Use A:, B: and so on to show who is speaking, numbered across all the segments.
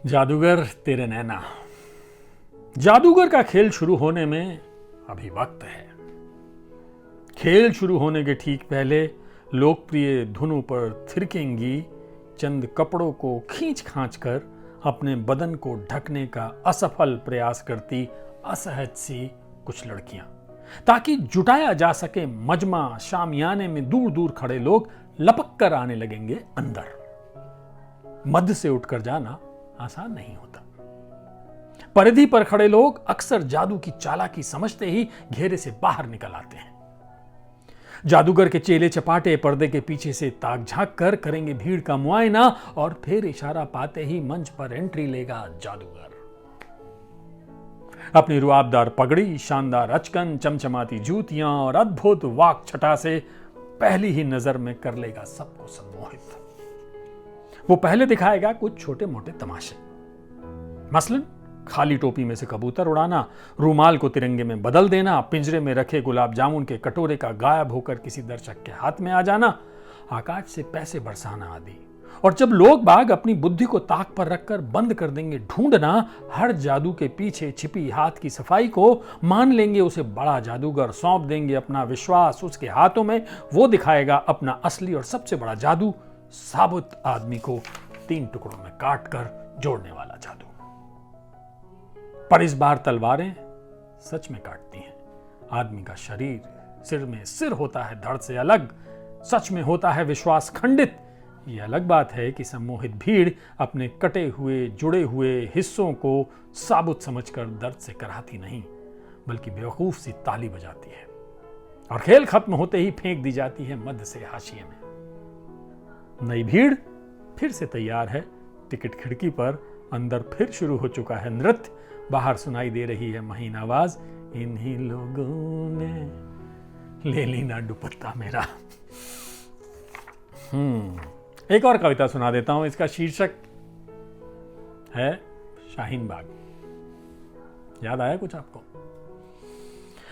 A: जादूगर तेरे नैना। जादूगर का खेल शुरू होने में अभी वक्त है। खेल शुरू होने के ठीक पहले लोकप्रिय धुनों पर थिरकेंगी चंद कपड़ों को खींच खांच कर अपने बदन को ढकने का असफल प्रयास करती असहज सी कुछ लड़कियां, ताकि जुटाया जा सके मजमा शामियाने में दूर दूर खड़े लोग लपक कर आने लगेंगे अंदर। मध्य से उठकर जाना आसान नहीं होता। परिधि पर खड़े लोग अक्सर जादू की चालाकी समझते ही घेरे से बाहर निकल आते हैं। जादूगर के चेले चपाटे पर्दे के पीछे से ताक झांक कर करेंगे भीड़ का मुआयना और फिर इशारा पाते ही मंच पर एंट्री लेगा जादूगर। अपनी रुआबदार पगड़ी, शानदार अचकन, चमचमाती जूतियां और अद्भुत वाक छटा से पहली ही नजर में कर लेगा सबको सम्मोहित। वो पहले दिखाएगा कुछ छोटे मोटे तमाशे, मसलन खाली टोपी में से कबूतर उड़ाना, रूमाल को तिरंगे में बदल देना, पिंजरे में रखे गुलाब जामुन के कटोरे का गायब होकर किसी दर्शक के हाथ में आ जाना, आकाश से पैसे बरसाना आदि। और जब लोग बाग अपनी बुद्धि को ताक पर रखकर बंद कर देंगे ढूंढना हर जादू के पीछे छिपी हाथ की सफाई को, मान लेंगे उसे बड़ा जादूगर, सौंप देंगे अपना विश्वास उसके हाथों में, वो दिखाएगा अपना असली और सबसे बड़ा जादू, साबुत आदमी को 3 टुकड़ों में काट कर जोड़ने वाला जादू। पर इस बार तलवारें सच में काटती हैं। आदमी का शरीर सिर में सिर होता है धड़ से अलग, सच में होता है विश्वास खंडित। यह अलग बात है कि सम्मोहित भीड़ अपने कटे हुए जुड़े हुए हिस्सों को साबुत समझकर दर्द से कराती नहीं, बल्कि बेवकूफ सी ताली बजाती है और खेल खत्म होते ही फेंक दी जाती है मध्य से हाशिए में। नई भीड़ फिर से तैयार है। टिकट खिड़की पर अंदर फिर शुरू हो चुका है नृत्य। बाहर सुनाई दे रही है महीन आवाज, इन्हीं लोगों ने ले ली ना दुपट्टा मेरा। एक और कविता सुना देता हूं। इसका शीर्षक है शाहीन बाग। याद आया कुछ आपको?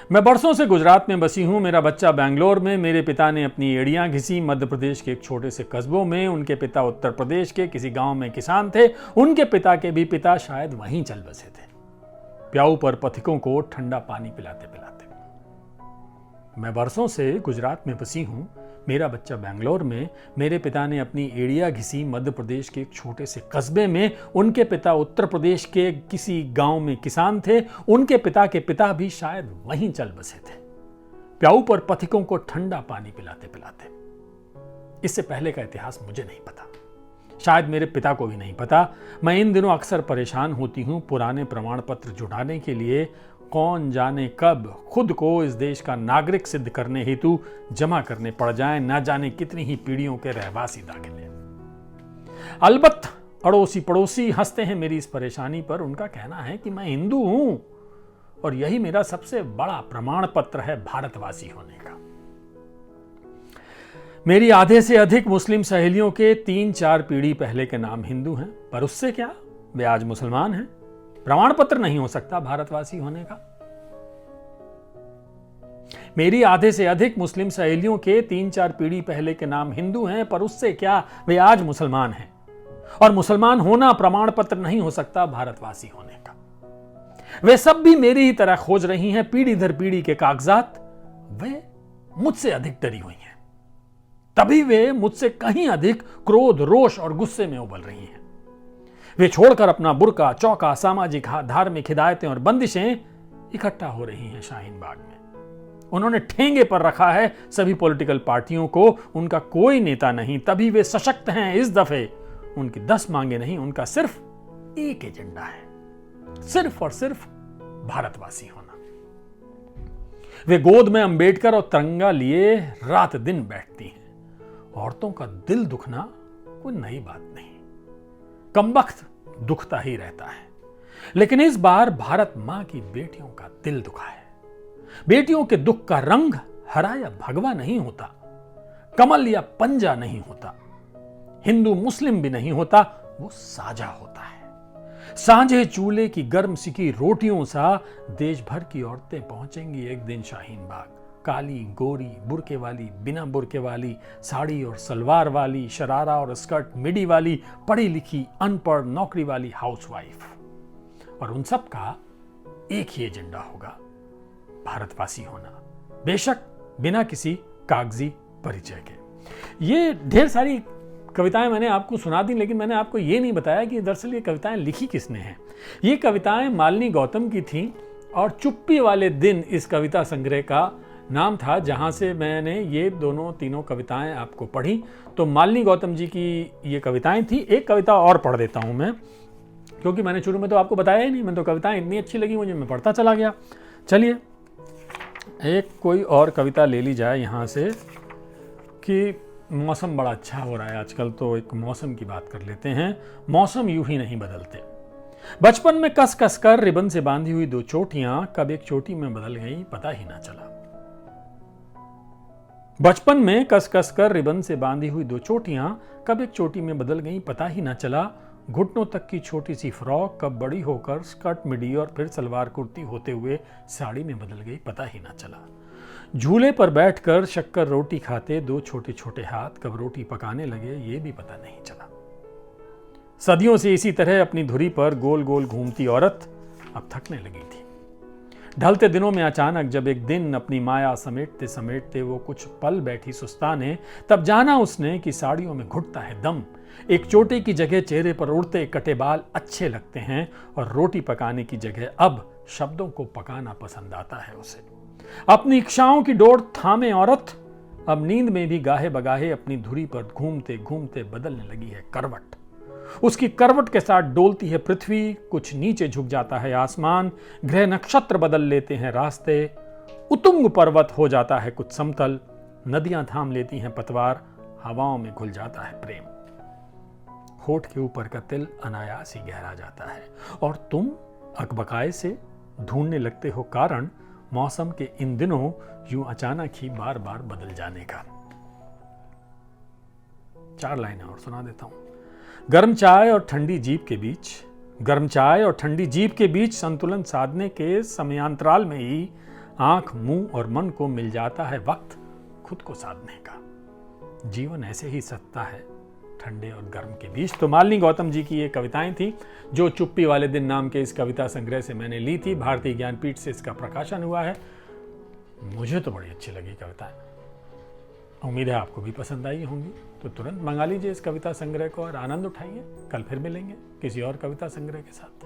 A: मैं बरसों से गुजरात में बसी हूं, मेरा बच्चा बैंगलोर में। मेरे पिता ने अपनी एड़ियां घिसी मध्य प्रदेश के एक छोटे से कस्बों में। उनके पिता उत्तर प्रदेश के किसी गांव में किसान थे। उनके पिता के भी पिता शायद वहीं चल बसे थे, प्याऊ पर पथिकों को ठंडा पानी पिलाते पिलाते। मैं बरसों से गुजरात में बसी हूं, मेरा बच्चा बैंगलोर में। मेरे पिता ने अपनी एड़िया घिसी मध्य प्रदेश के एक छोटे से कस्बे में। उनके पिता उत्तर प्रदेश के किसी गांव में किसान थे। उनके पिता के पिता भी शायद वहीं चल बसे थे, प्याऊ पर पथिकों को ठंडा पानी पिलाते पिलाते। इससे पहले का इतिहास मुझे नहीं पता, शायद मेरे पिता को भी नहीं पता। मैं इन दिनों अक्सर परेशान होती हूं पुराने प्रमाण पत्र जुटाने के लिए। कौन जाने कब खुद को इस देश का नागरिक सिद्ध करने हेतु जमा करने पड़ जाएं, ना जाने कितनी ही पीढ़ियों के रहवासी दाखिले। अलबत्त अड़ोसी पड़ोसी हंसते हैं मेरी इस परेशानी पर। उनका कहना है कि मैं हिंदू हूं और यही मेरा सबसे बड़ा प्रमाण पत्र है भारतवासी होने का। मेरी आधे से अधिक मुस्लिम सहेलियों के 3-4 पीढ़ी पहले के नाम हिंदू हैं, पर उससे क्या, वे आज मुसलमान हैं। प्रमाण पत्र नहीं हो सकता भारतवासी होने का। मेरी आधे से अधिक मुस्लिम सहेलियों के 3-4 पीढ़ी पहले के नाम हिंदू हैं, पर उससे क्या, वे आज मुसलमान हैं। और मुसलमान होना प्रमाण पत्र नहीं हो सकता भारतवासी होने का। वे सब भी मेरी ही तरह खोज रही हैं पीढ़ी दर पीढ़ी के कागजात। वे मुझसे अधिक डरी हुई हैं, तभी वे मुझसे कहीं अधिक क्रोध, रोष और गुस्से में उबल रही हैं। वे छोड़कर अपना बुर्का, चौका, सामाजिक धार्मिक हिदायतें और बंदिशें इकट्ठा हो रही हैं शाहीन बाग में। उन्होंने ठेंगे पर रखा है सभी पॉलिटिकल पार्टियों को। उनका कोई नेता नहीं, तभी वे सशक्त हैं इस दफे। उनकी 10 मांगे नहीं, उनका सिर्फ एक एजेंडा है, सिर्फ और सिर्फ भारतवासी होना। वे गोद में अंबेडकर और तिरंगा लिए रात दिन बैठती हैं। औरतों का दिल दुखना कोई नई बात नहीं, कमबख्त दुखता ही रहता है। लेकिन इस बार भारत मां की बेटियों का दिल दुखा है। बेटियों के दुख का रंग हरा या भगवा नहीं होता, कमल या पंजा नहीं होता, हिंदू मुस्लिम भी नहीं होता, वो साझा होता है। सांझे चूल्हे की गर्म सिकी रोटियों सा देश भर की औरतें पहुंचेंगी एक दिन शाहीन बाग। काली, गोरी, बुर्के वाली, बिना बुर्के वाली, साड़ी और सलवार वाली, शरारा और स्कर्ट मिडी वाली, पढ़ी लिखी, अनपढ़, नौकरी वाली, हाउसवाइफ। और उन सब का एक ही एजेंडा होगा, भारतवासी होना, बेशक बिना किसी कागजी परिचय के। ये ढेर सारी कविताएं मैंने आपको सुना दी, लेकिन मैंने आपको ये नहीं बताया कि दरअसल ये कविताएं लिखी किसने हैं। ये कविताएं मालिनी गौतम की थीं और चुप्पी वाले दिन इस कविता संग्रह का नाम था, जहां से मैंने ये तीनों कविताएं आपको पढ़ी। तो मालिनी गौतम जी की ये कविताएं थी। एक कविता और पढ़ देता हूं मैं, क्योंकि मैंने शुरू में तो आपको बताया ही नहीं, मैं तो कविताएं इतनी अच्छी लगी मुझे, मैं पढ़ता चला गया। चलिए एक कोई और कविता ले ली जाए यहाँ से, कि मौसम बड़ा अच्छा हो रहा है आजकल, तो एक मौसम की बात कर लेते हैं। मौसम यूं ही नहीं बदलते। बचपन में कस कस कर रिबन से बांधी हुई दो चोटियां कब एक चोटी में बदल गई पता ही ना चला। बचपन में कस कस कर रिबन से बांधी हुई दो चोटियां कब एक चोटी में बदल गई पता ही ना चला। घुटनों तक की छोटी सी फ्रॉक कब बड़ी होकर स्कर्ट मिडी और फिर सलवार कुर्ती होते हुए साड़ी में बदल गई पता ही ना चला। झूले पर बैठकर शक्कर रोटी खाते दो छोटे छोटे हाथ कब रोटी पकाने लगे ये भी पता नहीं चला। सदियों से इसी तरह अपनी धुरी पर गोल गोल घूमती औरत अब थकने लगी थी। ढलते दिनों में अचानक जब एक दिन अपनी माया समेटते समेटते वो कुछ पल बैठी सुस्ताने, तब जाना उसने कि साड़ियों में घुटता है दम। एक चोटी की जगह चेहरे पर उड़ते कटे बाल अच्छे लगते हैं और रोटी पकाने की जगह अब शब्दों को पकाना पसंद आता है उसे। अपनी इच्छाओं की डोर थामे औरत अब नींद में भी गाहे बगाहे अपनी धुरी पर घूमते घूमते बदलने लगी है करवट। उसकी करवट के साथ डोलती है पृथ्वी, कुछ नीचे झुक जाता है आसमान, ग्रह नक्षत्र बदल लेते हैं रास्ते, उतुंग पर्वत हो जाता है कुछ समतल, नदियां थाम लेती हैं पतवार, हवाओं में घुल जाता है प्रेम। होठ के ऊपर का तिल अनायास ही गहरा जाता है और तुम अकबकाए से ढूंढने लगते हो कारण मौसम के इन दिनों यूं अचानक ही बार बार बदल जाने का। 4 लाइनें और सुना देता हूं। गर्म चाय और ठंडी जीभ के बीच, गर्म चाय और ठंडी जीभ के बीच संतुलन साधने के समयांतराल में ही आंख, मुंह और मन को मिल जाता है वक्त खुद को साधने का। जीवन ऐसे ही सत्ता है ठंडे और गर्म के बीच। तो मालिनी गौतम जी की ये कविताएं थी जो चुप्पी वाले दिन नाम के इस कविता संग्रह से मैंने ली थी। भारतीय ज्ञानपीठ से इसका प्रकाशन हुआ है। मुझे तो बड़ी अच्छी लगी कविताएं, उम्मीद है आपको भी पसंद आई होंगी। तो तुरंत मंगा लीजिए इस कविता संग्रह को और आनंद उठाइए। कल फिर मिलेंगे किसी और कविता संग्रह के साथ।